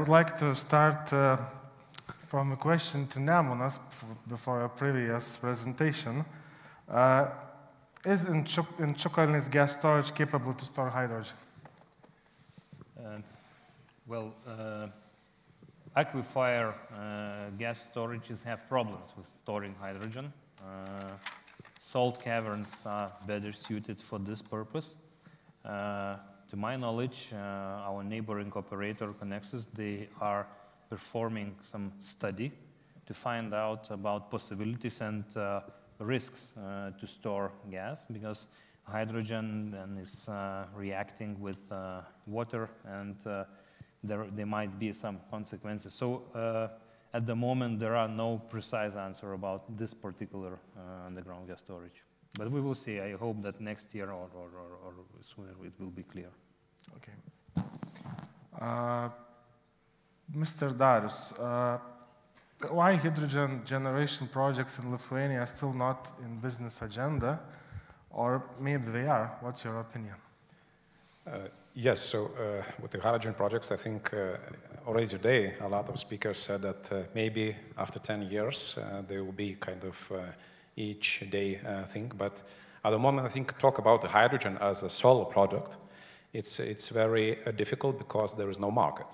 would like to start from a question to Nemunas before a previous presentation. Is Inčukalnis gas storage capable to store hydrogen? Aquifer gas storages have problems with storing hydrogen. Salt caverns are better suited for this purpose. To my knowledge, our neighboring operator, Kęstutis, they are performing some study to find out about possibilities and risks to store gas, because hydrogen then is reacting with water, and there might be some consequences. So at the moment, there are no precise answer about this particular underground gas storage. But we will see. I hope that next year or sooner it will be clear. Okay. Mr. Darius, why hydrogen generation projects in Lithuania are still not in business agenda? Or maybe they are. What's your opinion? Yes, so with the hydrogen projects, I think already today a lot of speakers said that maybe after 10 years there will be kind of each day thing. But at the moment, I think talk about the hydrogen as a solo product, it's very difficult because there is no market.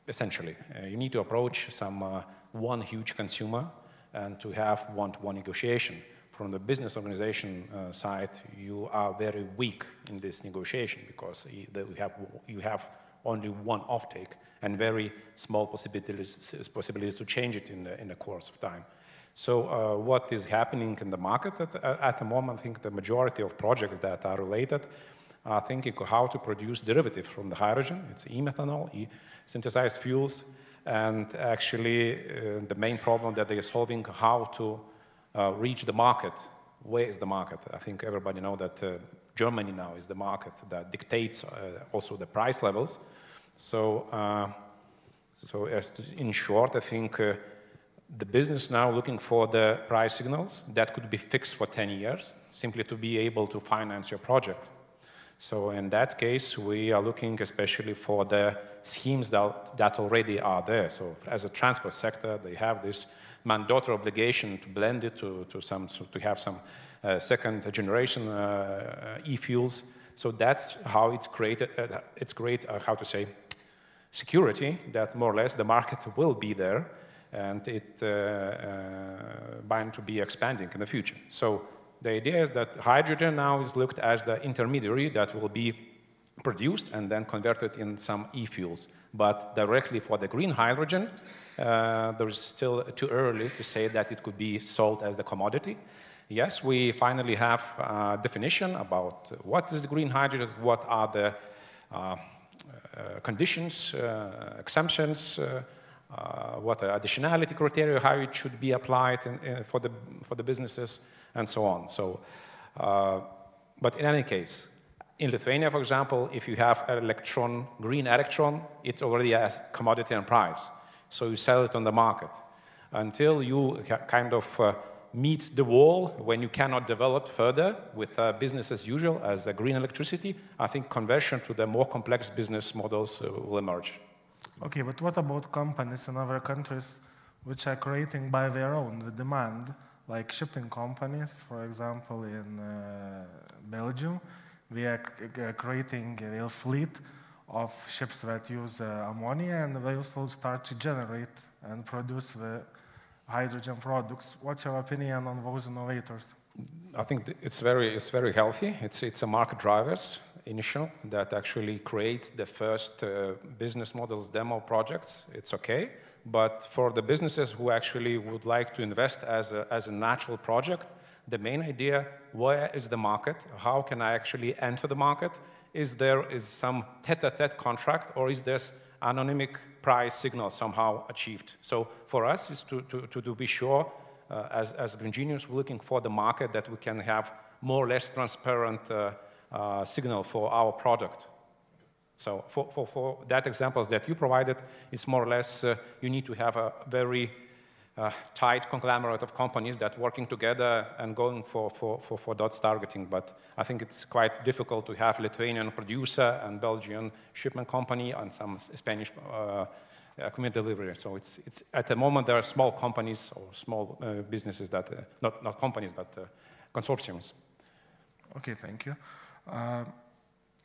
Essentially, you need to approach one huge consumer and to have one-to-one negotiation. From the business organization side, you are very weak in this negotiation because you have only one offtake and very small possibilities to change it in the course of time. So what is happening in the market at the moment? I think the majority of projects that are related are thinking how to produce derivatives from the hydrogen. It's e-methanol, synthesized fuels, and actually the main problem that they are solving, how to reach the market. Where is the market? I think everybody knows that Germany now is the market that dictates also the price levels. So, in short, I think the business now looking for the price signals that could be fixed for 10 years, simply to be able to finance your project. So in that case, we are looking especially for the schemes that already are there. So as a transport sector, they have this mandatory obligation to blend it to have some second generation e-fuels. So that's how it's created. It's great, how to say, security that more or less the market will be there, and it bound to be expanding in the future. So the idea is that hydrogen now is looked as the intermediary that will be produced and then converted in some e-fuels. But directly for the green hydrogen, there is still too early to say that it could be sold as the commodity. Yes, we finally have a definition about what is the green hydrogen, what are the conditions, exemptions, what are additionality criteria, how it should be applied for the businesses, and so on. So, but in any case, in Lithuania, for example, if you have an electron, green electron, it already has commodity and price. So you sell it on the market. Until you kind of meet the wall when you cannot develop further with business as usual as a green electricity, I think conversion to the more complex business models will emerge. Okay, but what about companies in other countries which are creating by their own the demand, like shipping companies, for example, in Belgium? We are creating a real fleet of ships that use ammonia, and they also start to generate and produce the hydrogen products. What's your opinion on those innovators? I think it's very healthy. It's a market drivers initial that actually creates the first business models demo projects. It's okay, but for the businesses who actually would like to invest as a natural project, the main idea: where is the market? How can I actually enter the market? Is some tete-a-tete contract, or is this anonymic price signal somehow achieved? So for us is to be sure, as Genius, we're looking for the market that we can have more or less transparent signal for our product. So for that examples that you provided, it's more or less you need to have a very tight conglomerate of companies that working together and going for dots targeting. But I think it's quite difficult to have Lithuanian producer and Belgian shipment company and some Spanish community delivery. So it's at the moment there are small companies or small businesses that, not companies, but consortiums. Okay, thank you.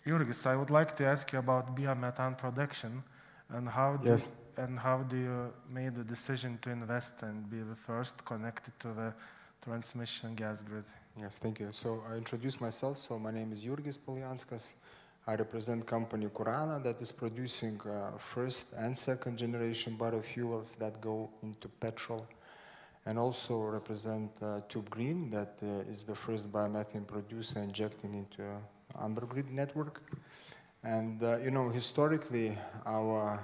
Jurgis, I would like to ask you about biomethane production and how do you made the decision to invest and be the first connected to the transmission gas grid? Yes, thank you. So I introduce myself. So my name is Jurgis Polujanskas. I represent company Kurana that is producing first and second generation biofuels that go into petrol, and also represent Tube Green that is the first biomethane producer injecting into undergrid network. And historically our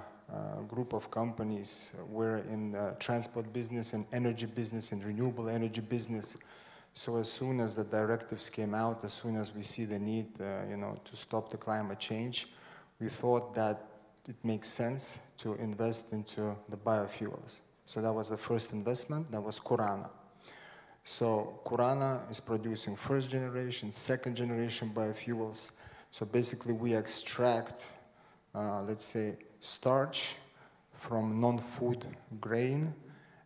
group of companies were in transport business and energy business and renewable energy business. So as soon as the directives came out, as soon as we see the need, to stop the climate change, we thought that it makes sense to invest into the biofuels. So that was the first investment. That was Kurana. So Kurana is producing first generation, second generation biofuels. So basically, we extract, let's say, starch from non-food grain,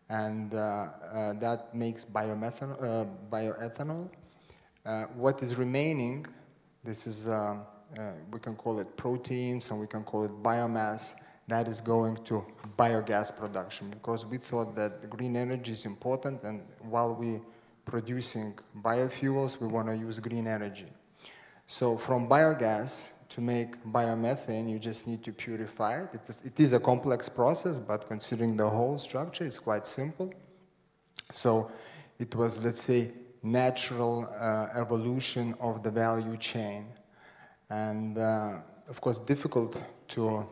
and that makes bioethanol. What is remaining, this is, we can call it proteins, and we can call it biomass, that is going to biogas production, because we thought that green energy is important, and while we producing biofuels, we want to use green energy. So from biogas to make biomethane, you just need to purify it. It is a complex process, but considering the whole structure, it's quite simple. So it was, let's say, natural evolution of the value chain. And of course, difficult to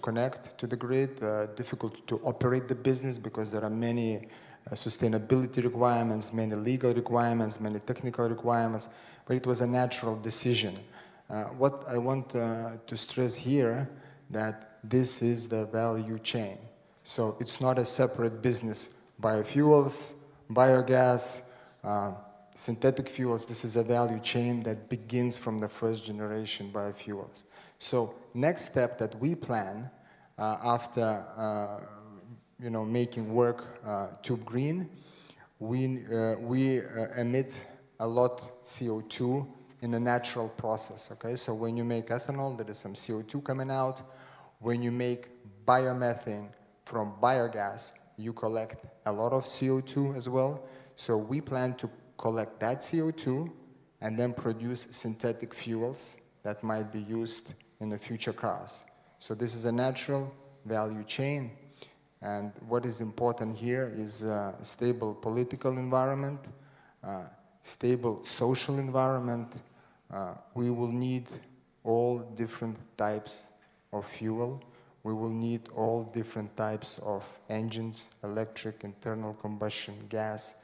connect to the grid, difficult to operate the business because there are many sustainability requirements, many legal requirements, many technical requirements, but it was a natural decision. What I want to stress here, that this is the value chain. So it's not a separate business. Biofuels, biogas, synthetic fuels, this is a value chain that begins from the first generation biofuels. So next step that we plan after making work Tube Green, we emit a lot CO2 in a natural process, okay? So when you make ethanol, there is some CO2 coming out. When you make biomethane from biogas, you collect a lot of CO2 as well. So we plan to collect that CO2 and then produce synthetic fuels that might be used in the future cars. So this is a natural value chain. And what is important here is a stable political environment, stable social environment. We will need all different types of fuel. We will need all different types of engines, electric, internal combustion, gas,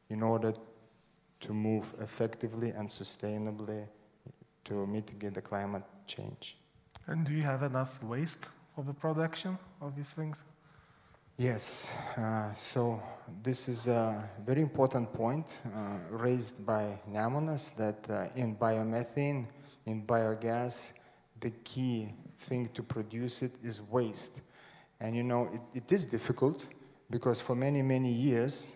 in order to move effectively and sustainably to mitigate the climate change. And do you have enough waste for the production of these things? Yes, so this is a very important point raised by Nemunas, that in biomethane, in biogas, the key thing to produce it is waste. And it is difficult because for many, many years,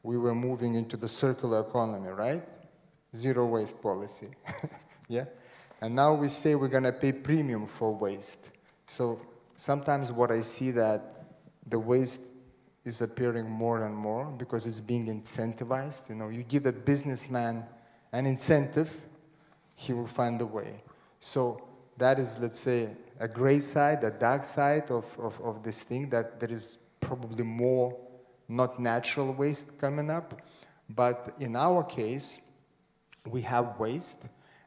we were moving into the circular economy, right? Zero waste policy, yeah? And now we say we're gonna pay premium for waste. So sometimes what I see that the waste is appearing more and more because it's being incentivized. You give a businessman an incentive, he will find a way. So that is, let's say, a gray side, a dark side of this thing, that there is probably more not natural waste coming up. But in our case, we have waste,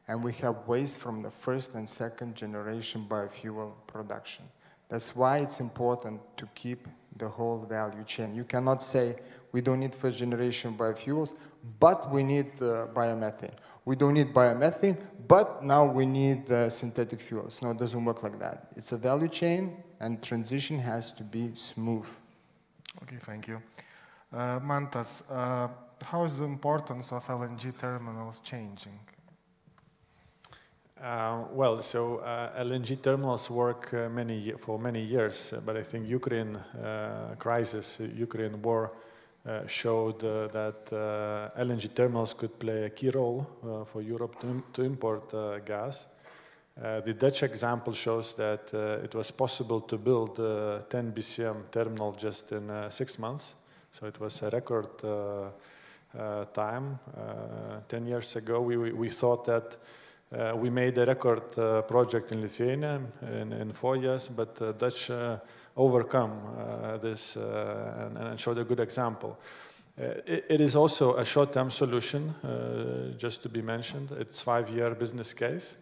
and we have waste from the first and second generation biofuel production. That's why it's important to keep the whole value chain. You cannot say, we don't need first generation biofuels, but we need biomethane. We don't need biomethane, but now we need synthetic fuels. No, it doesn't work like that. It's a value chain, and transition has to be smooth. Okay, thank you. Mantas, how is the importance of LNG terminals changing? Well, so LNG terminals work for many years, but I think Ukraine crisis, Ukraine war showed that LNG terminals could play a key role for Europe to import gas. The Dutch example shows that it was possible to build a 10 BCM terminal just in 6 months. So it was a record time. 10 years ago, we thought that we made a record project in Lithuania in 4 years, but Dutch overcome this and showed a good example. It is also a short-term solution, just to be mentioned. It's 5-year business case.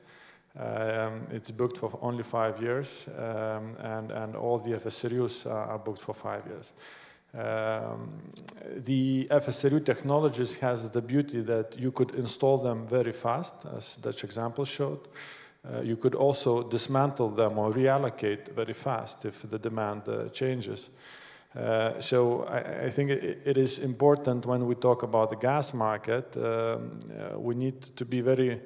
It's booked for only 5 years, and all the FSRUs are booked for 5 years. The FSRU technologies has the beauty that you could install them very fast, as Dutch example showed. You could also dismantle them or reallocate very fast if the demand changes. So I think it is important when we talk about the gas market, we need to be very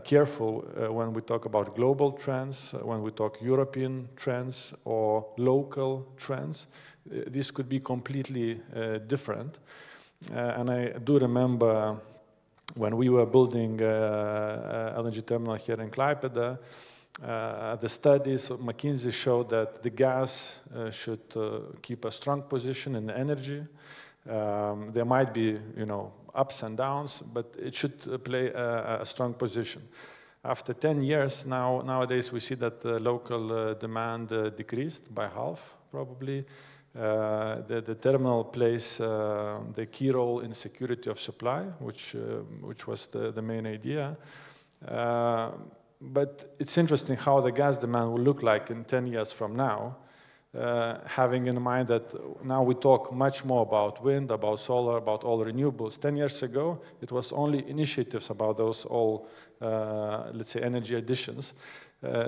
careful when we talk about global trends, when we talk European trends or local trends. This could be completely different. And I do remember when we were building LNG terminal here in Klaipėdos, the studies of McKinsey showed that the gas should keep a strong position in energy. There might be, ups and downs, but it should play a strong position. After 10 years, nowadays we see that the local demand decreased by half, probably. The terminal plays the key role in security of supply, which was the main idea. But it's interesting how the gas demand will look like in 10 years from now, having in mind that now we talk much more about wind, about solar, about all renewables. 10 years ago, it was only initiatives about those all, let's say, energy additions.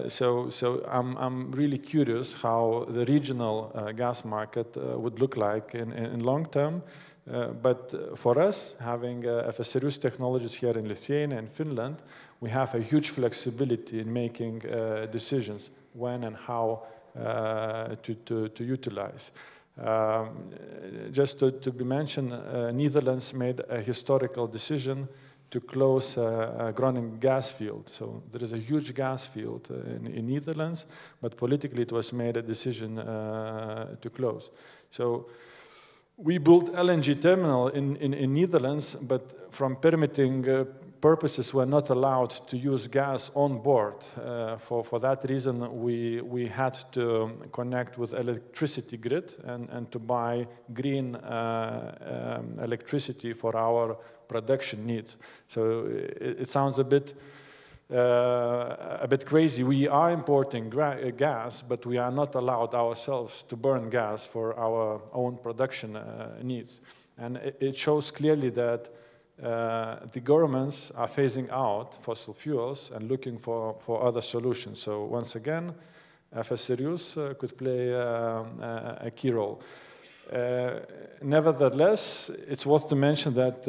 So I'm really curious how the regional gas market would look like in long term. But for us, having FSRU's technologies here in Lithuania and Finland, we have a huge flexibility in making decisions when and how to utilize. Just to be mentioned, Netherlands made a historical decision to close a Groningen gas field. So there is a huge gas field in Netherlands, but politically it was made a decision to close. So we built LNG terminal in Netherlands, but from permitting purposes we're not allowed to use gas on board. For that reason, we had to connect with electricity grid and to buy green electricity for our production needs. So it sounds a bit crazy. We are importing gas, but we are not allowed ourselves to burn gas for our own production needs. And it shows clearly that the governments are phasing out fossil fuels and looking for other solutions. So once again, FSRUs could play a key role. Nevertheless, it's worth to mention that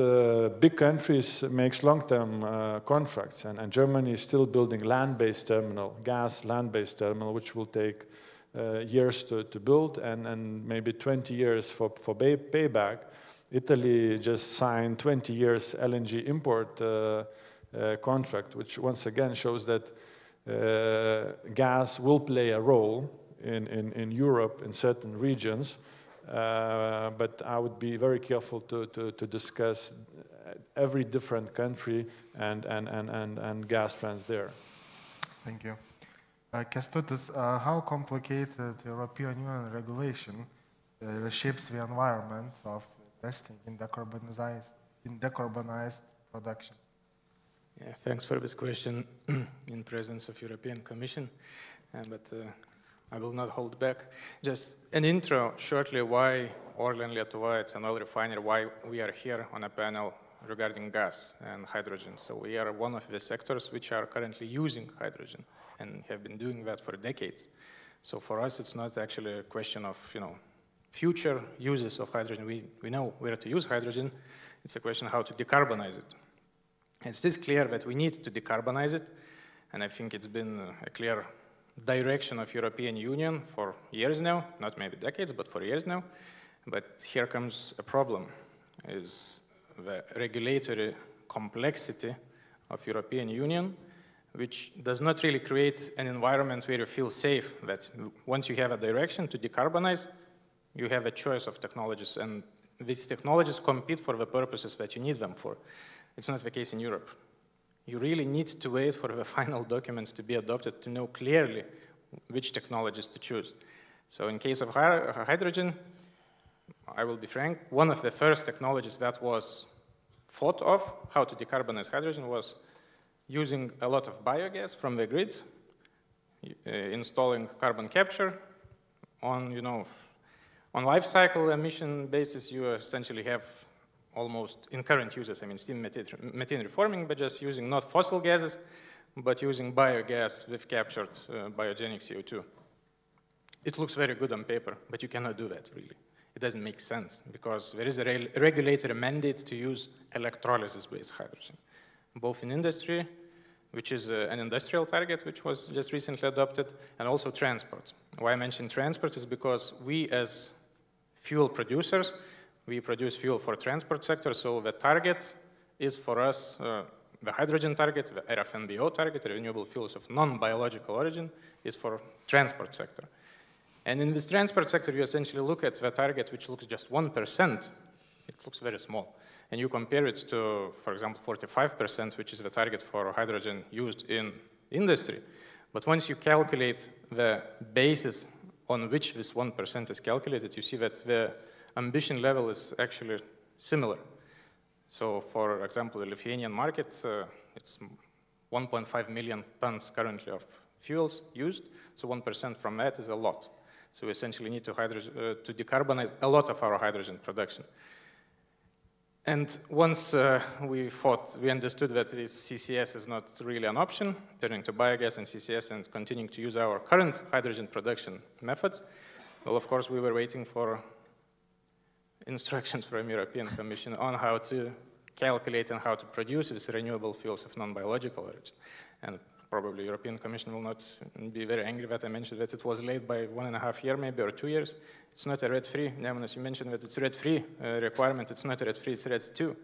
big countries make long-term contracts, and Germany is still building land-based terminal, gas land-based terminal, which will take years to build and maybe 20 years for payback. Italy just signed 20 years LNG import contract, which once again shows that gas will play a role in Europe in certain regions. But I would be very careful to discuss every different country and gas trends there. Thank you. Kęstutis, how complicated European Union regulation reshapes the environment of investing in decarbonized production? Yeah, thanks for this question in presence of European Commission, but I will not hold back. Just an intro shortly why Orlen Lietuva, it's an oil refinery, why we are here on a panel regarding gas and hydrogen. So we are one of the sectors which are currently using hydrogen and have been doing that for decades. So for us, it's not actually a question of, future uses of hydrogen. We know where to use hydrogen. It's a question of how to decarbonize it. And it is clear that we need to decarbonize it. And I think it's been a clear direction of European Union for years now, not maybe decades, but for years now. But here comes a problem, is the regulatory complexity of European Union, which does not really create an environment where you feel safe that once you have a direction to decarbonize, you have a choice of technologies, and these technologies compete for the purposes that you need them for. It's not the case in Europe. You really need to wait for the final documents to be adopted to know clearly which technologies to choose. So in case of hydrogen, I will be frank, one of the first technologies that was thought of how to decarbonize hydrogen was using a lot of biogas from the grid, installing carbon capture on, on life cycle emission basis. You essentially have almost in current uses, I mean, steam methane reforming, but just using not fossil gases, but using biogas with captured biogenic CO2. It looks very good on paper, but you cannot do that, really. It doesn't make sense, because there is a regulatory mandate to use electrolysis-based hydrogen, both in industry, which is an industrial target, which was just recently adopted, and also transport. Why I mention transport is because we, as fuel producers, we produce fuel for transport sector, so the target is for us, the hydrogen target, the RFNBO target, renewable fuels of non-biological origin, is for transport sector. And in this transport sector, you essentially look at the target, which looks just 1%. It looks very small. And you compare it to, for example, 45%, which is the target for hydrogen used in industry. But once you calculate the basis on which this 1% is calculated, you see that the ambition level is actually similar. So, for example, the Lithuanian market, it's 1.5 million tons currently of fuels used. So 1% from that is a lot. So we essentially need to decarbonize a lot of our hydrogen production. And once we understood that this CCS is not really an option, turning to biogas and CCS and continuing to use our current hydrogen production methods, well, of course, we were waiting for instructions from European Commission on how to calculate and how to produce these renewable fuels of non-biological origin. And probably European Commission will not be very angry that I mentioned that it was late by 1.5 years, maybe, or 2 years. It's not a RED-free. Nemunas, you mentioned that it's RED-free requirement. It's not RED-free, it's RED-2.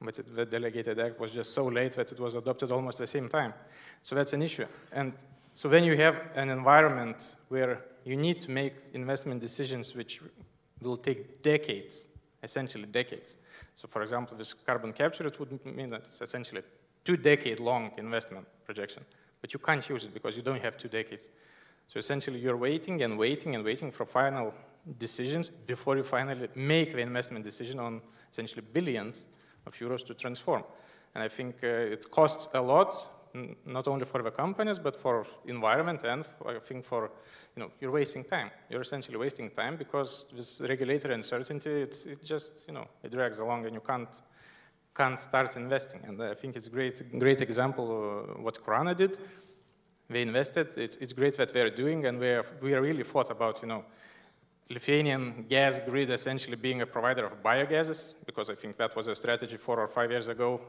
But the delegated act was just so late that it was adopted almost at the same time. So that's an issue. And so when you have an environment where you need to make investment decisions which will take decades, essentially decades. So for example, this carbon capture, it would mean that it's essentially a 2-decade-long investment projection. But you can't use it because you don't have 2 decades. So essentially, you're waiting and waiting and waiting for final decisions before you finally make the investment decision on essentially billions of euros to transform. And I think it costs a lot, not only for the companies, but for environment, and I think for, you're wasting time. You're essentially wasting time because this regulatory uncertainty, it just, it drags along and you can't start investing. And I think it's a great example of what Kurana did. They invested. It's great that they're doing, and we are really thought about, Lithuanian gas grid essentially being a provider of biogases, because I think that was a strategy 4 or 5 years ago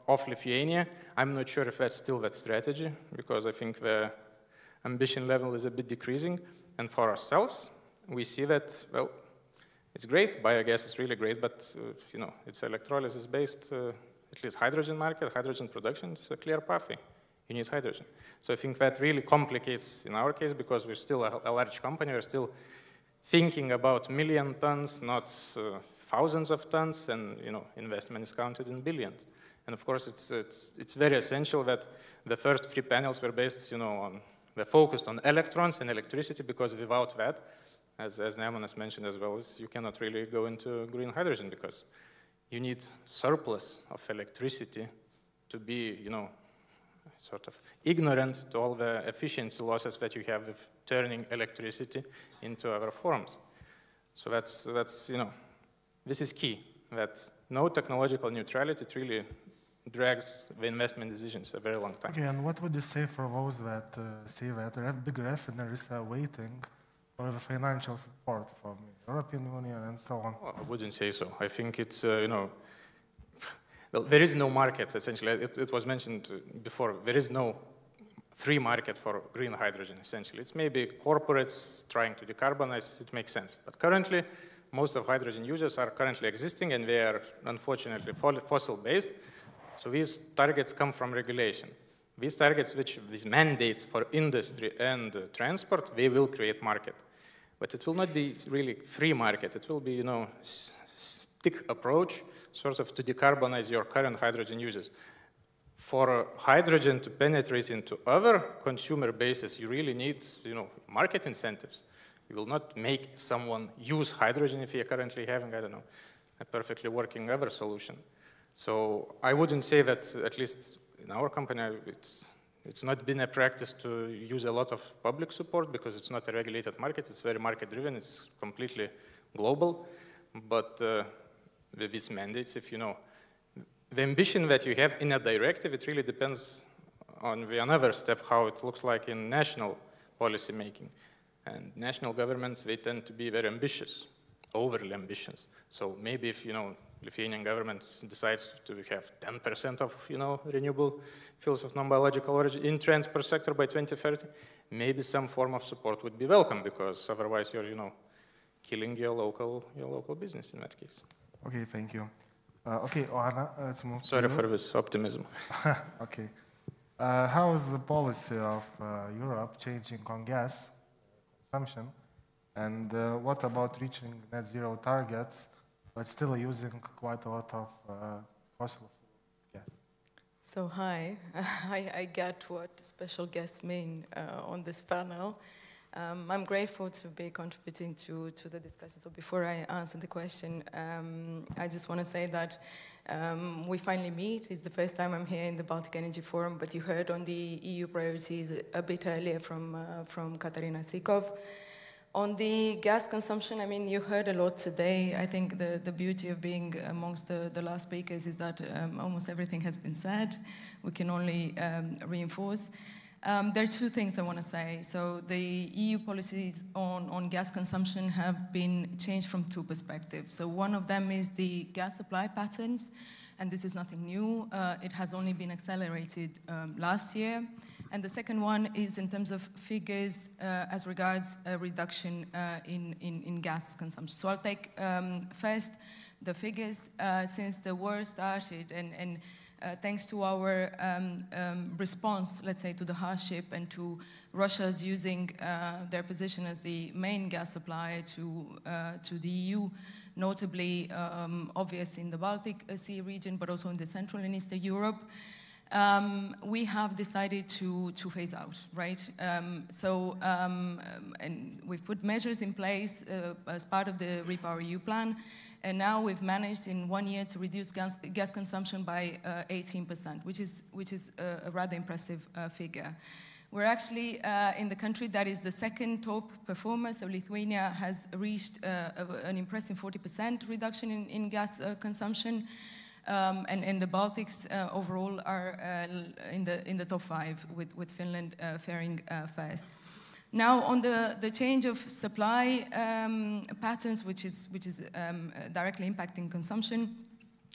of Lithuania. I'm not sure if that's still that strategy, because I think the ambition level is a bit decreasing. And for ourselves, we see that, well, it's great, biogas is really great, but it's electrolysis-based, at least hydrogen market, hydrogen production, it's a clear pathway. You need hydrogen. So I think that really complicates in our case, because we're still a large company, we're still thinking about million tons, not thousands of tons, and investment is counted in billions. And of course, it's very essential that the first 3 panels were based, they're focused on electrons and electricity, because without that, as Nemunas mentioned as well, you cannot really go into green hydrogen, because you need surplus of electricity to be, sort of ignorant to all the efficiency losses that you have with turning electricity into other forms. So that's this is key, that no technological neutrality, it really drags the investment decisions a very long time. Okay, and what would you say for those that say that big refineries are waiting for the financial support from the European Union and so on? Well, I wouldn't say so. I think it's, well, there is no market, essentially. It was mentioned before. There is no free market for green hydrogen, essentially. It's maybe corporates trying to decarbonize, it makes sense. But currently, most of hydrogen users are currently existing, and they are unfortunately fossil-based. So these targets come from regulation. These targets, these mandates for industry and transport, they will create market. But it will not be really free market. It will be, stick approach, sort of to decarbonize your current hydrogen users. For hydrogen to penetrate into other consumer bases, you really need, market incentives. You will not make someone use hydrogen if you're currently having, I don't know, a perfectly working other solution. So I wouldn't say that, at least in our company, it's not been a practice to use a lot of public support because it's not a regulated market. It's very market-driven. It's completely global. But with these mandates, if the ambition that you have in a directive, it really depends on the another step, how it looks like in national policy making. And national governments, they tend to be very ambitious, overly ambitious. So maybe if, Lithuanian government decides to have 10% of, renewable fuels of non-biological origin in transport sector by 2030, maybe some form of support would be welcome, because otherwise you're, killing your local business in that case. Okay, thank you. Okay, Oana, let's move Sorry for this optimism. Okay. How is the policy of Europe changing on gas consumption? And what about reaching net zero targets, but still using quite a lot of fossil gas? So hi, I get what special guests mean on this panel. I'm grateful to be contributing to the discussion. So before I answer the question, I just want to say that we finally meet. It's the first time I'm here in the Baltic Energy Forum, but you heard on the EU priorities a bit earlier from Katarina Sikov. On the gas consumption, you heard a lot today. I think the beauty of being amongst the last speakers is that almost everything has been said. We can only reinforce. There are two things I want to say. So the EU policies on gas consumption have been changed from two perspectives. So one of them is the gas supply patterns, and this is nothing new. It has only been accelerated last year. And the second one is in terms of figures as regards a reduction in gas consumption. So I'll take first the figures since the war started, and thanks to our response, let's say, to the hardship and to Russia's using their position as the main gas supplier to the EU, notably obvious in the Baltic Sea region, but also in the Central and Eastern Europe, we have decided to phase out, right? And we've put measures in place as part of the REPowerEU plan, and now we've managed in 1 year to reduce gas consumption by 18%, which is a rather impressive figure. We're actually in the country that is the second top performer, so Lithuania has reached an impressive 40% reduction in gas consumption. And the Baltics overall are in the top 5, with Finland faring first. Now, on the change of supply patterns, which is directly impacting consumption,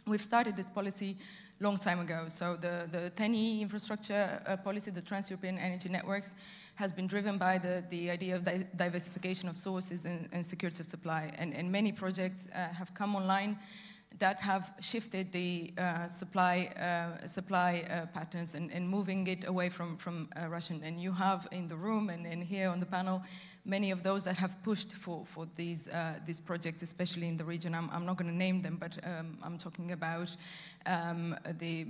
we've started this policy long time ago. So the TEN-E infrastructure policy, the Trans-European Energy Networks, has been driven by the idea of diversification of sources and security of supply. And many projects have come online that have shifted the supply patterns and moving it away from Russian. And you have in the room and here on the panel many of those that have pushed for these projects, especially in the region. I'm not going to name them, but I'm talking about the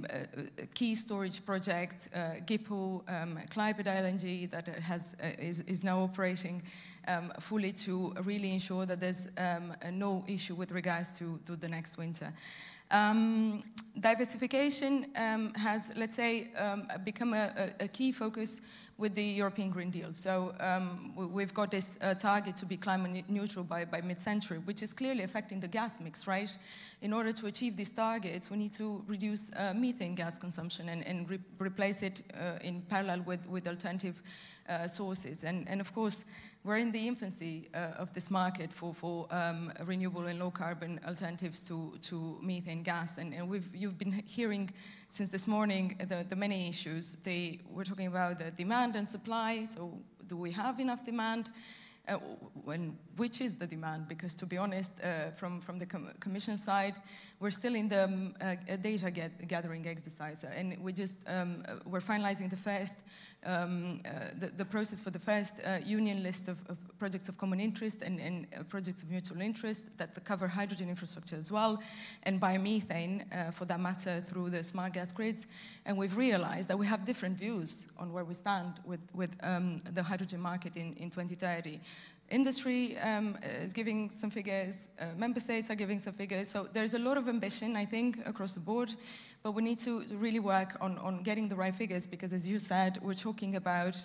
key storage project, GIPO, Klaipėdos LNG, that is now operating fully to really ensure that there's no issue with regards to the next winter. Diversification has, let's say, become a key focus with the European Green Deal. So we've got this target to be climate neutral by mid-century, which is clearly affecting the gas mix, right? In order to achieve these targets, we need to reduce methane gas consumption and replace it in parallel with alternative sources. And of course, we're in the infancy of this market for renewable and low carbon alternatives to methane gas. And you've been hearing since this morning the many issues. We're talking about the demand and supply. So do we have enough demand? Which is the demand? Because to be honest, from the Commission side, we're still in the data gathering exercise, and we're finalizing the first the process for the first union list of projects of common interest and projects of mutual interest that cover hydrogen infrastructure as well, and biomethane for that matter through the smart gas grids. And we've realized that we have different views on where we stand with the hydrogen market in 2030. Industry is giving some figures, member states are giving some figures, so there's a lot of ambition, I think, across the board, but we need to really work on getting the right figures, because as you said, we're talking about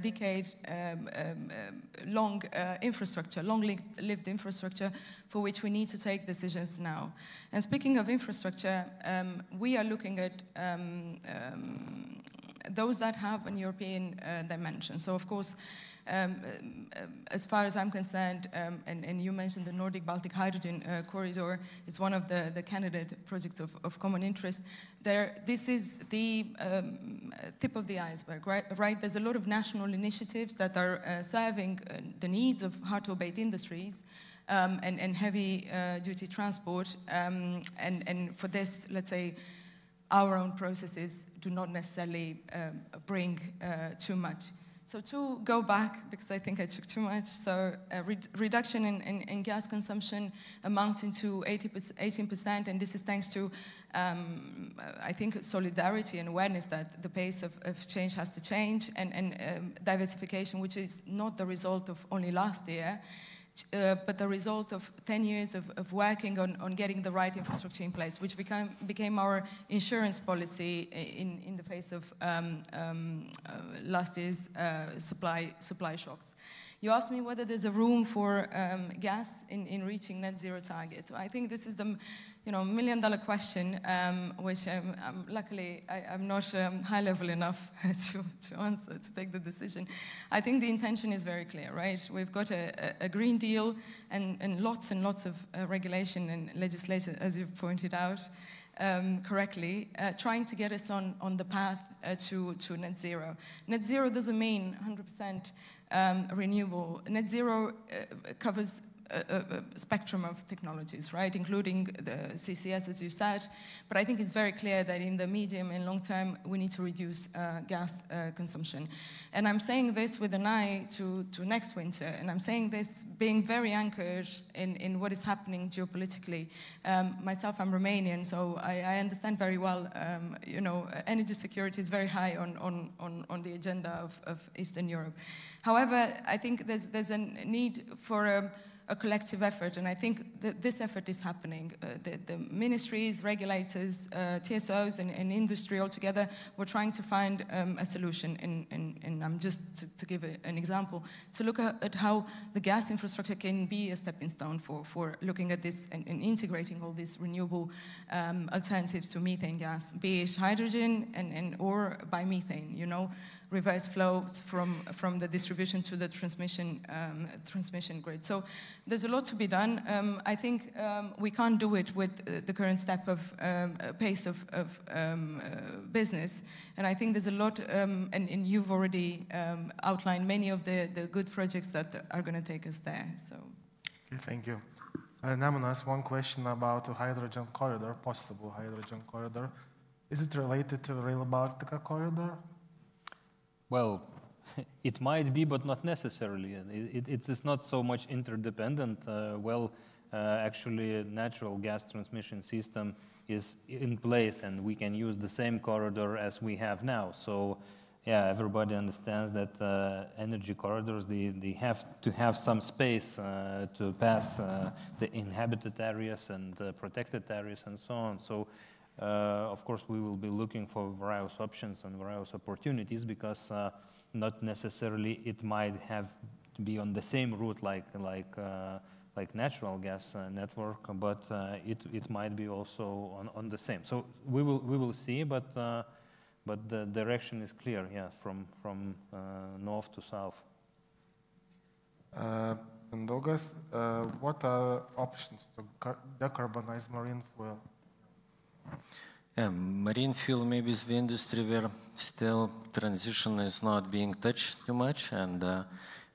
decade-long infrastructure, long-lived infrastructure, for which we need to take decisions now. And speaking of infrastructure, we are looking at those that have an European dimension. So of course, as far as I'm concerned, and you mentioned the Nordic-Baltic hydrogen corridor, it's one of the candidate projects of common interest. This is the tip of the iceberg, right? There's a lot of national initiatives that are serving the needs of hard-to-abate industries and heavy-duty transport, and for this, let's say, our own processes do not necessarily bring too much. So to go back, because I think I took too much, so reduction in gas consumption amounting to 18%, and this is thanks to, I think, solidarity and awareness that the pace of change has to change, and diversification, which is not the result of only last year, but the result of 10 years of working on getting the right infrastructure in place, which became our insurance policy in the face of last year's supply shocks. You asked me whether there's a room for gas in reaching net zero targets. I think this is the million-dollar question, which luckily I'm not high level enough to answer, to take the decision. I think the intention is very clear, right? We've got a Green Deal and lots of regulation and legislation, as you've pointed out correctly, trying to get us on the path to net zero. Net zero doesn't mean 100% renewable. Net zero covers a spectrum of technologies, right, including the CCS, as you said. But I think it's very clear that in the medium and long term, we need to reduce gas consumption. And I'm saying this with an eye to next winter, and I'm saying this being very anchored in what is happening geopolitically. Myself, I'm Romanian, so I understand very well, energy security is very high on the agenda of Eastern Europe. However, I think there's a need for a collective effort, and I think that this effort is happening. The ministries, regulators, TSOs, and industry all together, we're trying to find a solution. And I'm just to give an example, to look at how the gas infrastructure can be a stepping stone for looking at this and integrating all these renewable alternatives to methane gas, be it hydrogen or biomethane, reverse flows from the distribution to the transmission grid. So there's a lot to be done. I think we can't do it with the current step of pace of business. And I think there's a lot, and you've already outlined many of the good projects that are going to take us there. So. Okay, thank you. Nemunas, one question about a hydrogen corridor, possible hydrogen corridor. Is it related to the Rail Baltica corridor? Well, it might be, but not necessarily. It is not so much interdependent. Actually, a natural gas transmission system is in place, and we can use the same corridor as we have now. So, yeah, everybody understands that energy corridors, they have to have some space to pass the inhabited areas and protected areas and so on. So, of course, we will be looking for various options and various opportunities, because not necessarily it might have to be on the same route like natural gas network, but it might be also on the same. So we will see, but the direction is clear, yeah, from north to south. Mindaugas, what are options to decarbonize marine fuel? Yeah, marine fuel maybe is the industry where still transition is not being touched too much, and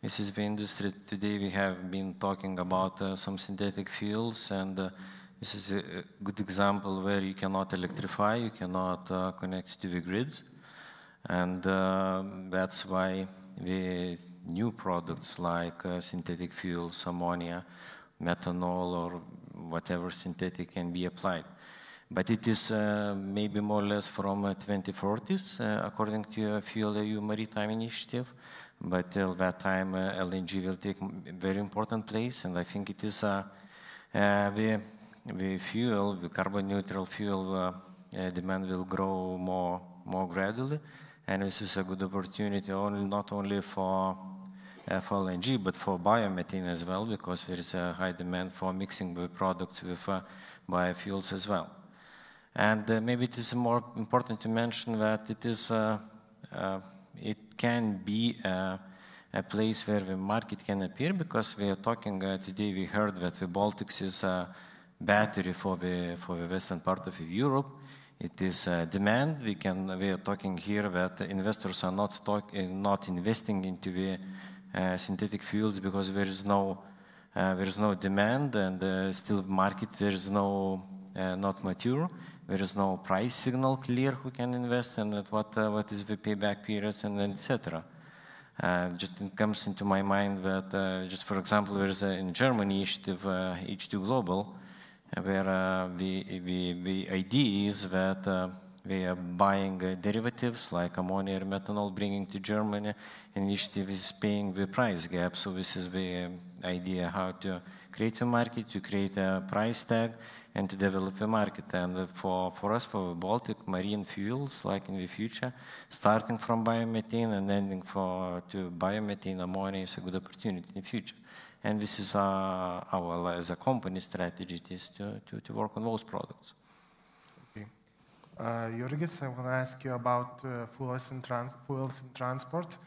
this is the industry today we have been talking about some synthetic fuels, and this is a good example where you cannot electrify, you cannot connect to the grids, and that's why the new products like synthetic fuels, ammonia, methanol, or whatever synthetic can be applied. But it is maybe more or less from 2040s, according to Fuel EU Maritime Initiative. But till that time, LNG will take a very important place, and I think it is the fuel, the carbon-neutral fuel demand will grow more gradually, and this is a good opportunity not only for LNG, but for biomethane as well, because there is a high demand for mixing the products with biofuels as well. And maybe it is more important to mention that it is it can be a place where the market can appear, because we are talking today. We heard that the Baltics is a battery for the western part of Europe. It is demand. We are talking here that investors are not investing into the synthetic fuels because there is no demand, and still market there is not mature. There is no price signal clear who can invest, and what is the payback periods, and etc. Just it comes into my mind that just for example, there is in Germany initiative H2 Global, where the idea is that they are buying derivatives like ammonia or methanol, bringing to Germany. Initiative is paying the price gap. So this is the idea how to create a market, to create a price tag, and to develop the market. And for us, for the Baltic, marine fuels, like in the future, starting from biomethane and ending to biomethane, ammonia is a good opportunity in the future. And this is our, as a company, strategy is to work on those products. Okay. Jurgis, I want to ask you about fuels in transport.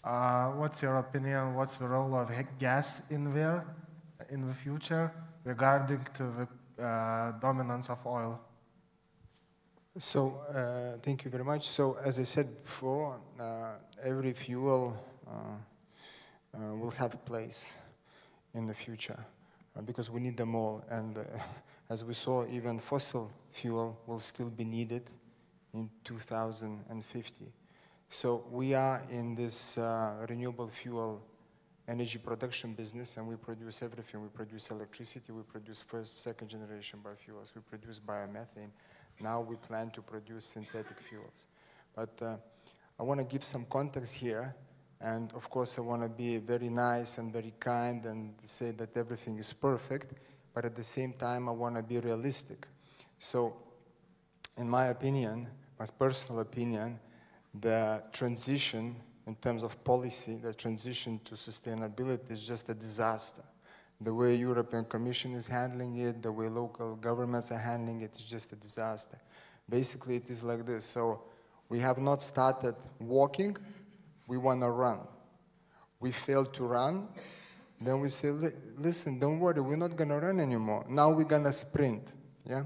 What's your opinion? What's the role of gas in there in the future regarding to the dominance of oil? So, thank you very much. So, as I said before, every fuel will have a place in the future because we need them all. And as we saw, even fossil fuel will still be needed in 2050. So we are in this renewable fuel energy production business, and we produce everything. We produce electricity, we produce first, second generation biofuels, we produce biomethane. Now we plan to produce synthetic fuels. But I want to give some context here, and of course I want to be very nice and very kind and say that everything is perfect, but at the same time I want to be realistic. So in my opinion, my personal opinion, the transition in terms of policy, the transition to sustainability is just a disaster. The way European Commission is handling it, the way local governments are handling it is just a disaster. Basically, it is like this. So we have not started walking, we want to run. We failed to run, then we say, listen, don't worry, we're not going to run anymore. Now we're going to sprint. Yeah?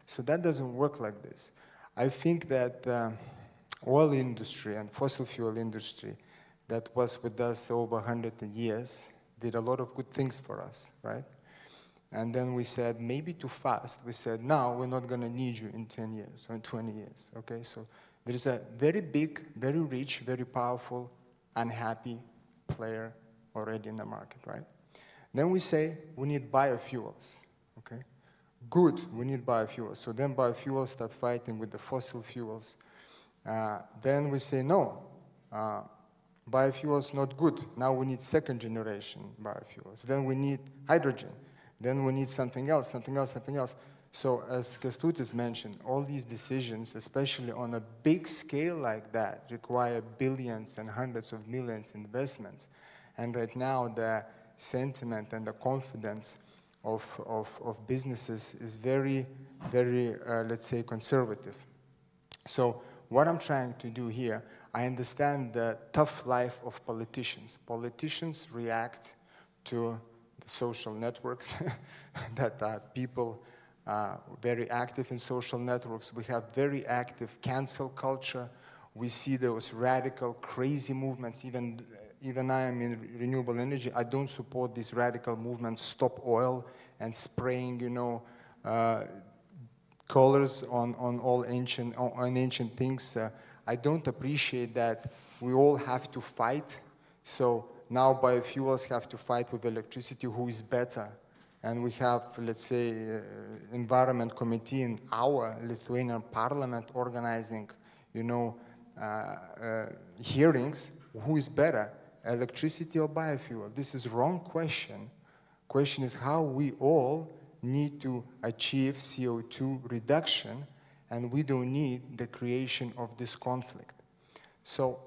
So that doesn't work like this. I think that oil industry and fossil fuel industry that was with us over 100 years did a lot of good things for us, right? And then we said, maybe too fast. We said, now we're not going to need you in 10 years or in 20 years, okay? So there is a very big, very rich, very powerful, unhappy player already in the market, right? Then we say, we need biofuels, okay? Good, we need biofuels. So then biofuels start fighting with the fossil fuels. Then we say, no, biofuels not good. Now we need second generation biofuels. Then we need hydrogen. Then we need something else, something else, something else. So as Kęstutis mentioned, all these decisions, especially on a big scale like that, require billions and hundreds of millions investments. And right now the sentiment and the confidence of businesses is very, very, let's say, conservative. So what I'm trying to do here, I understand the tough life of politicians. Politicians react to the social networks, that people are very active in social networks. We have very active cancel culture. We see those radical, crazy movements. Even I am in renewable energy. I don't support these radical movements, stop oil and spraying, colors on all ancient things. I don't appreciate that we all have to fight. So now biofuels have to fight with electricity, who is better. And we have, let's say, environment committee in our Lithuanian parliament organizing, hearings. Who is better, electricity or biofuel? This is wrong question. Question is how we all need to achieve CO2 reduction, and we don't need the creation of this conflict. So,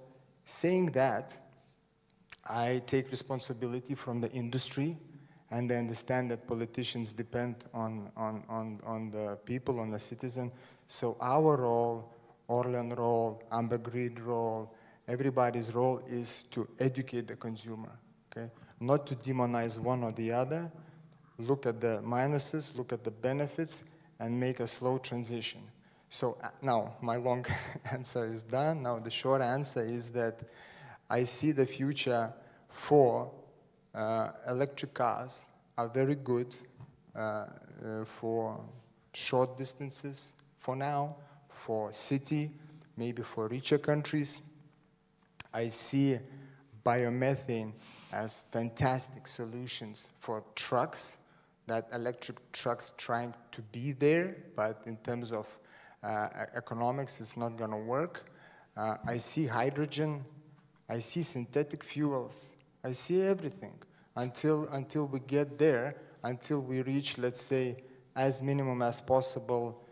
saying that, I take responsibility from the industry, and I understand that politicians depend on the people, on the citizen. So our role, Orlen role, Amber Grid role, everybody's role is to educate the consumer, okay? Not to demonize one or the other. Look at the minuses, look at the benefits, and make a slow transition. So now my long answer is done. Now the short answer is that I see the future for electric cars are very good for short distances for now, for city, maybe for richer countries. I see biomethane as fantastic solutions for trucks, that electric trucks trying to be there, but in terms of economics, it's not going to work. I see hydrogen, I see synthetic fuels, I see everything until we get there, until we reach, let's say, as minimum as possible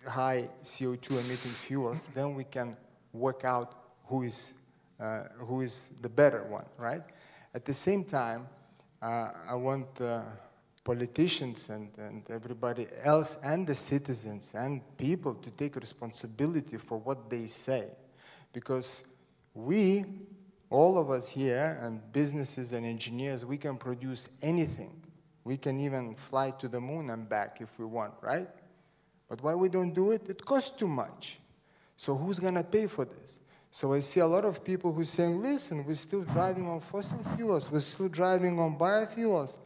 high CO2 emitting fuels, then we can work out who is the better one, right? At the same time, I want politicians and everybody else and the citizens and people to take responsibility for what they say. Because we, all of us here, and businesses and engineers, we can produce anything. We can even fly to the moon and back if we want, right? But why we don't do it? It costs too much. So who's gonna pay for this? So I see a lot of people who are saying, listen, we're still driving on fossil fuels, we're still driving on biofuels.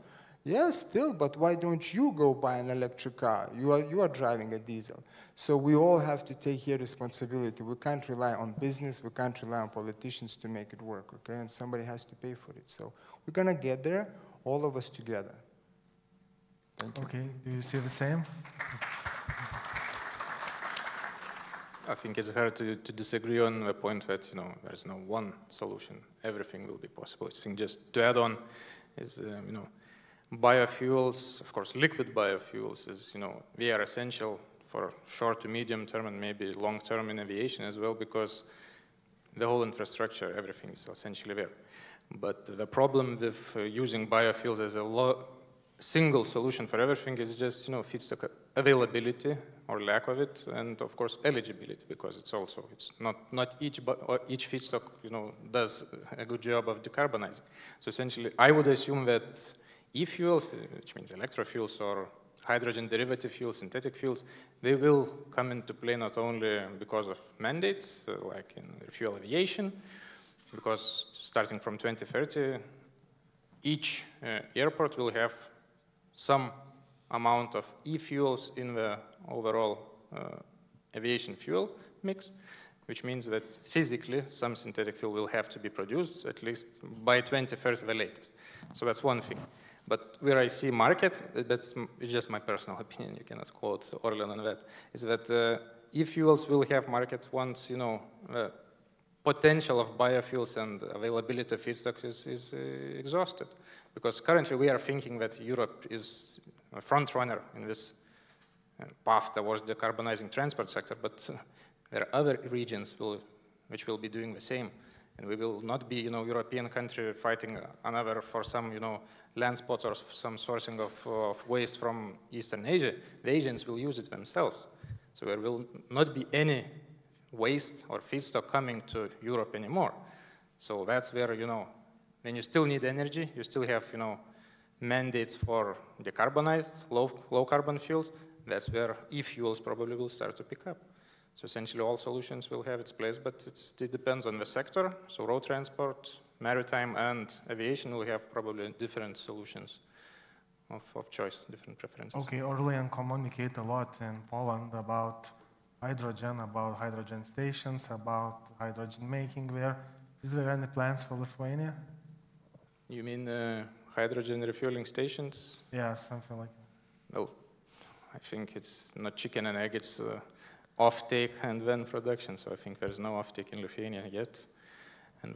Yes, still, but why don't you go buy an electric car? You are driving a diesel. So we all have to take here responsibility. We can't rely on business, we can't rely on politicians to make it work, okay? And somebody has to pay for it. So we're gonna get there, all of us together. Thank you. Okay, do you see the same? I think it's hard to disagree on the point that, there's no one solution. Everything will be possible. I think just to add on is, biofuels, of course, liquid biofuels is, they are essential for short to medium term and maybe long term in aviation as well, because the whole infrastructure, everything is essentially there. But the problem with using biofuels as a single solution for everything is just, feedstock availability or lack of it, and of course eligibility, because it's not each feedstock, does a good job of decarbonizing. So essentially, I would assume that e-fuels, which means electrofuels or hydrogen derivative fuels, synthetic fuels, they will come into play not only because of mandates, like in fuel aviation, because starting from 2030, each airport will have some amount of e-fuels in the overall aviation fuel mix, which means that physically some synthetic fuel will have to be produced at least by 2030 the latest. So that's one thing. But where I see market, it's just my personal opinion, you cannot quote Orlen on that, is that e-fuels will have market once, the potential of biofuels and availability of feedstock is exhausted. Because currently we are thinking that Europe is a front runner in this path towards decarbonizing transport sector, but there are other regions which will be doing the same. And we will not be, European country fighting another for some, land spot or some sourcing of waste from Eastern Asia. The Asians will use it themselves. So there will not be any waste or feedstock coming to Europe anymore. So that's where, when you still need energy, you still have, mandates for decarbonized, low carbon fuels. That's where e-fuels probably will start to pick up. So essentially all solutions will have its place, but it depends on the sector. So road transport, maritime, and aviation will have probably different solutions of choice, different preferences. Okay, Orlen communicate a lot in Poland about hydrogen stations, about hydrogen making there. Is there any plans for Lithuania? You mean hydrogen refueling stations? Yeah, something like that. Well, I think it's not chicken and egg, it's off-take and then production. So I think there's no off-take in Lithuania yet. And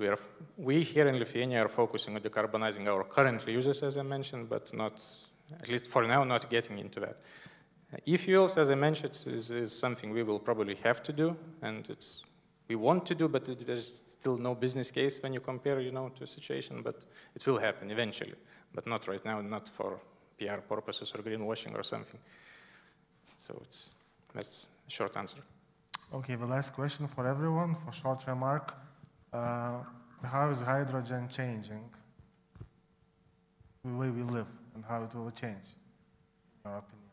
we here in Lithuania are focusing on decarbonizing our current users, as I mentioned, but not, at least for now, not getting into that. E-fuels, as I mentioned, is something we will probably have to do, and we want to do, but there's still no business case when you compare, to a situation, but it will happen eventually, but not right now, not for PR purposes or greenwashing or something. So that's a short answer. Okay, the last question for everyone, for short remark. How is hydrogen changing the way we live and how it will change, in your opinion?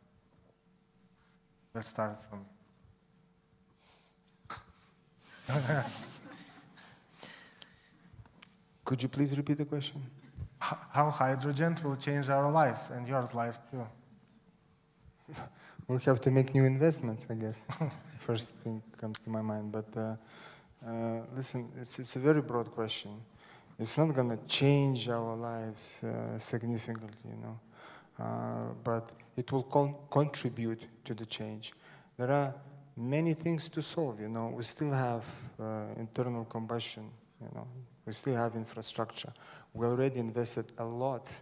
Let's start from Could you please repeat the question? How hydrogen will change our lives and your life too? We'll have to make new investments, I guess. First thing comes to my mind. But listen, it's a very broad question. It's not going to change our lives significantly, but it will contribute to the change. There are many things to solve, We still have internal combustion, We still have infrastructure. We already invested a lot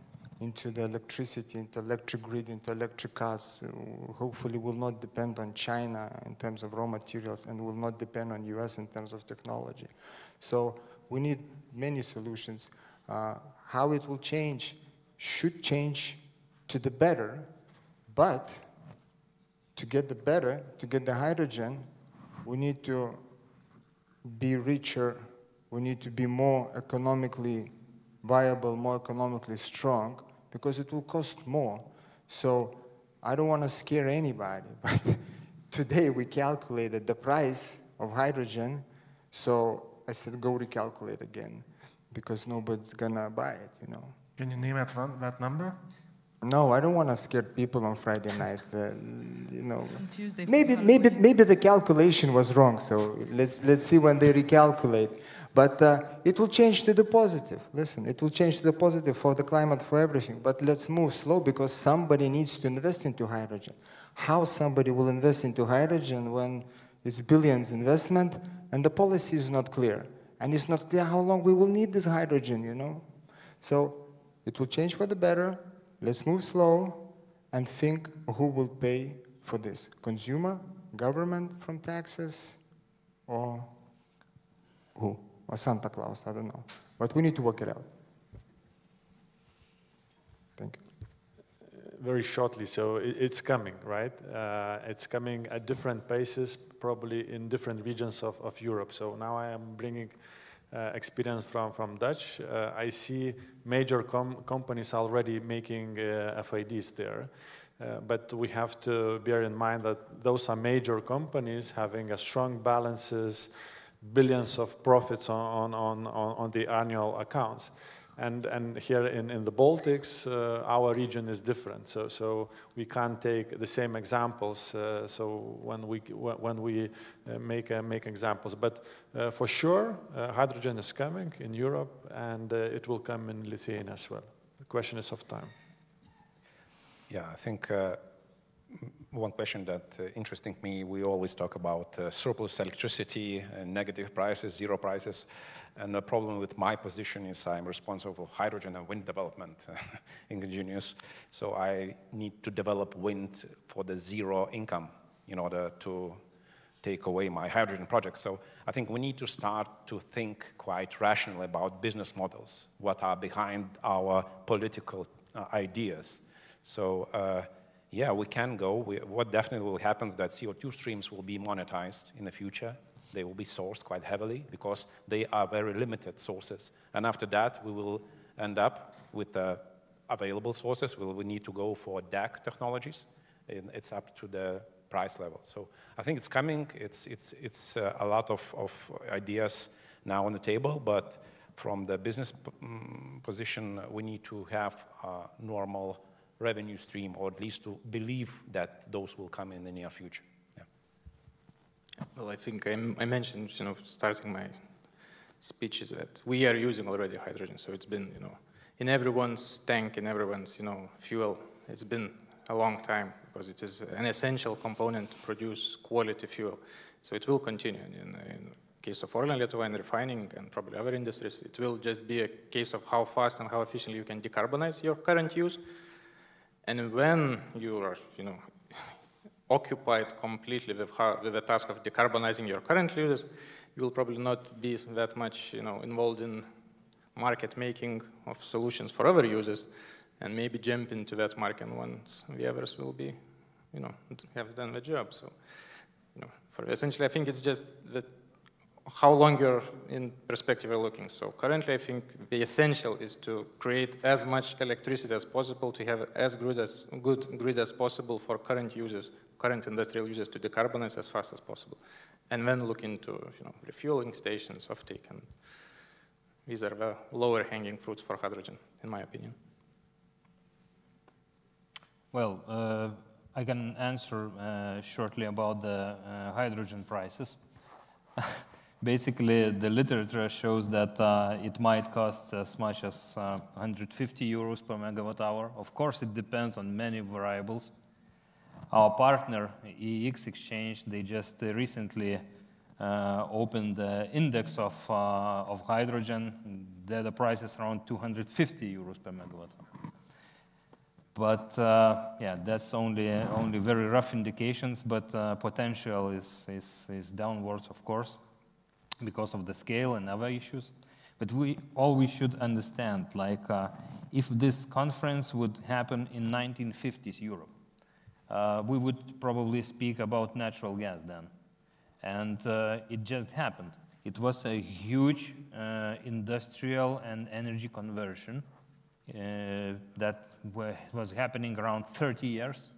into the electricity, into electric grid, into electric cars. Hopefully will not depend on China in terms of raw materials and will not depend on US in terms of technology. So we need many solutions. How it will change should change to the better, but to get the better, to get the hydrogen, we need to be richer, we need to be more economically viable, more economically strong, because it will cost more. So I don't want to scare anybody, but today we calculated the price of hydrogen, so I said go recalculate again, because nobody's gonna buy it, Can you name that number? No, I don't want to scare people on Friday night. On Tuesday. Maybe the calculation was wrong. So let's see when they recalculate. But it will change to the positive. Listen, it will change to the positive for the climate, for everything. But let's move slow because somebody needs to invest into hydrogen. How somebody will invest into hydrogen when it's billions investment and the policy is not clear, and it's not clear how long we will need this hydrogen. So it will change for the better. Let's move slow and think who will pay for this. Consumer, government from taxes, or who? Or Santa Claus, I don't know. But we need to work it out. Thank you. Very shortly, so it's coming, right? It's coming at different paces, probably in different regions of Europe. So now I am bringing experience from Dutch. I see major companies already making FIDs there. But we have to bear in mind that those are major companies having a strong balances, billions of profits on the annual accounts. And here in the Baltics, our region is different. So we can't take the same examples. So when we make examples, but for sure, hydrogen is coming in Europe, and it will come in Lithuania as well. The question is of time. Yeah, I think one question that interesting me, we always talk about surplus electricity, negative prices, zero prices. And the problem with my position is I'm responsible for hydrogen and wind development in Gasunie. So I need to develop wind for the zero income in order to take away my hydrogen project. So I think we need to start to think quite rationally about business models, what are behind our political ideas. So yeah, we can go. What definitely will happen is that CO2 streams will be monetized in the future. They will be sourced quite heavily because they are very limited sources. And after that, we will end up with available sources? Will we need to go for DAC technologies? And it's up to the price level. So I think it's coming. It's a lot of ideas now on the table, but from the business position, we need to have a normal revenue stream, or at least to believe that those will come in the near future. Yeah. Well, I think I mentioned, starting my speech, is that we are using already hydrogen. So it's been, in everyone's tank, in everyone's, fuel. It's been a long time because it is an essential component to produce quality fuel. So it will continue. In case of Orlen, Lithuania, refining, and probably other industries, it will just be a case of how fast and how efficiently you can decarbonize your current use. And when you are, occupied completely with the task of decarbonizing your current uses, you will probably not be that much, involved in market making of solutions for other users, and maybe jump into that market once the others will be, have done the job. So, for essentially, I think it's just that how long you're in perspective you're looking. So currently, I think the essential is to create as much electricity as possible to have as good grid as possible for current users, current industrial users, to decarbonize as fast as possible, and then look into refueling stations, offtake, and these are the lower hanging fruits for hydrogen, in my opinion. Well, I can answer shortly about the hydrogen prices. Basically, the literature shows that it might cost as much as 150 euros per megawatt hour. Of course, it depends on many variables. Our partner, EX Exchange, they just recently opened the index of hydrogen. There the price is around 250 euros per megawatt hour. But yeah, that's only very rough indications, but potential is downwards, of course, because of the scale and other issues. But we should understand, like, if this conference would happen in 1950s Europe, we would probably speak about natural gas then. And it just happened. It was a huge industrial and energy conversion that was happening around 30 years.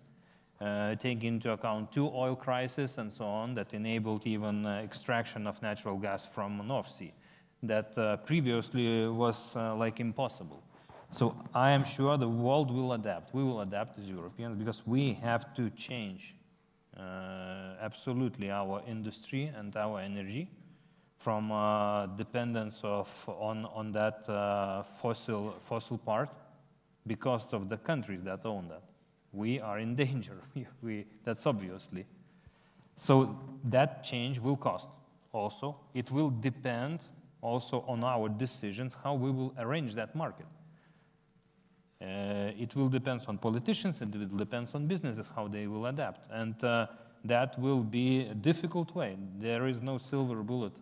Taking into account 2 oil crises and so on, that enabled even extraction of natural gas from North Sea, that previously was like impossible. So I am sure the world will adapt. We will adapt as Europeans, because we have to change absolutely our industry and our energy from dependence on that fossil part, because of the countries that own that. We are in danger. That's obviously. So that change will cost also. It will depend also on our decisions, how we will arrange that market. It will depend on politicians, and it will depend on businesses, how they will adapt. And that will be a difficult way. There is no silver bullet.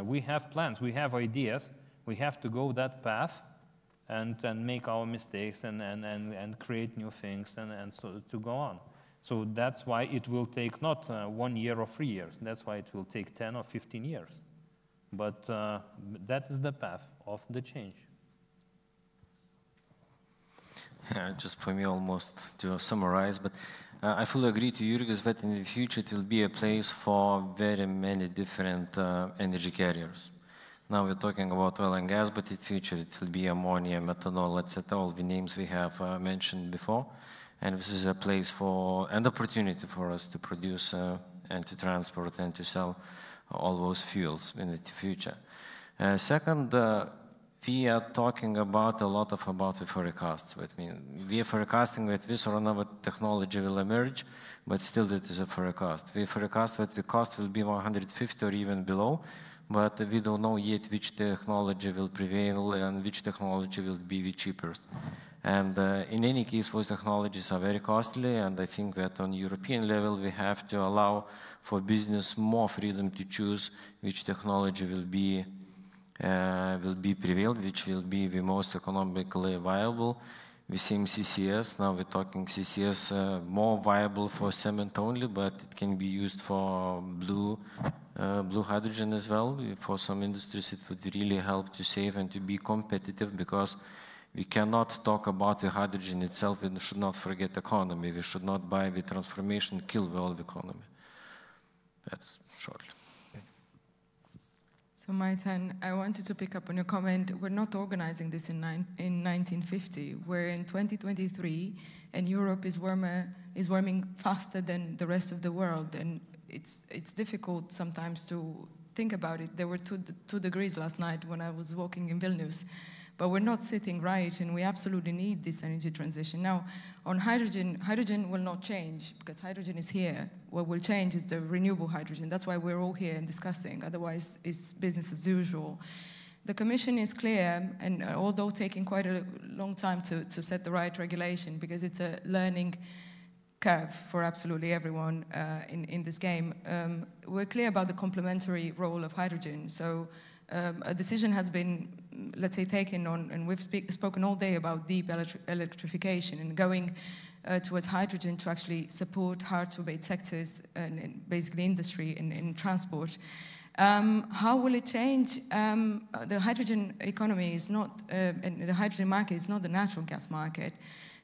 We have plans, we have ideas. We have to go that path and make our mistakes and create new things and so to go on. So that's why it will take not 1 year or 3 years. That's why it will take 10 or 15 years. But that is the path of the change. Yeah, just for me almost to summarize, but I fully agree to Jurgis that in the future it will be a place for very many different energy carriers. Now we're talking about oil and gas, but in the future it will be ammonia, methanol, etc., all the names we have mentioned before. And this is a place for, and opportunity for us to produce and to transport and to sell all those fuels in the future. Second, we are talking about a lot about the forecasts. That means we are forecasting that this or another technology will emerge, but still it is a forecast. We forecast that the cost will be 150 or even below, but we don't know yet which technology will prevail and which technology will be the cheapest. And in any case, those technologies are very costly, and I think that on European level we have to allow for business more freedom to choose which technology will be prevailed, which will be the most economically viable. The same CCS, now we're talking CCS more viable for cement only, but it can be used for blue hydrogen as well. For some industries it would really help to save and to be competitive, because we cannot talk about the hydrogen itself. We should not forget economy. We should not buy the transformation, kill the old economy. That's shortly. So my turn. I wanted to pick up on your comment. We're not organizing this in 1950. We're in 2023, and Europe is warming faster than the rest of the world. And it's difficult sometimes to think about it. There were 2 degrees last night when I was walking in Vilnius. But we're not sitting right, and we absolutely need this energy transition. Now, on hydrogen, hydrogen will not change, because hydrogen is here. What will change is the renewable hydrogen. That's why we're all here and discussing. Otherwise, it's business as usual. The Commission is clear, and although taking quite a long time to set the right regulation, because it's a learning curve for absolutely everyone in this game, we're clear about the complementary role of hydrogen. So a decision has been, let's say, taken on, and we've spoken all day about deep electrification and going towards hydrogen to actually support hard-to-abate sectors and basically industry and transport. How will it change? The hydrogen economy is not, and the hydrogen market is not the natural gas market.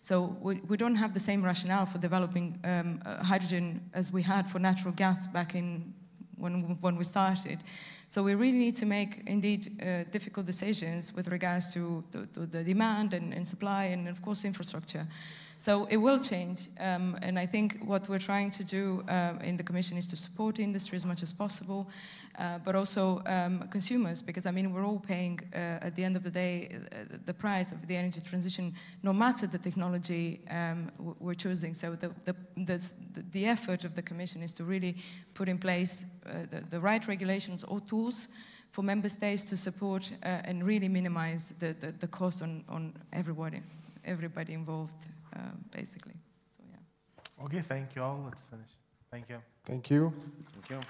So we don't have the same rationale for developing hydrogen as we had for natural gas back in when we started. So we really need to make, indeed, difficult decisions with regards to the demand and supply and, of course, infrastructure. So it will change, and I think what we're trying to do in the Commission is to support industry as much as possible, but also consumers, because, I mean, we're all paying, at the end of the day, the price of the energy transition, no matter the technology we're choosing. So the effort of the Commission is to really put in place the right regulations or tools for member states to support and really minimize the cost on everybody involved. Basically. So, yeah. Okay, thank you all. Let's finish. Thank you. Thank you. Thank you.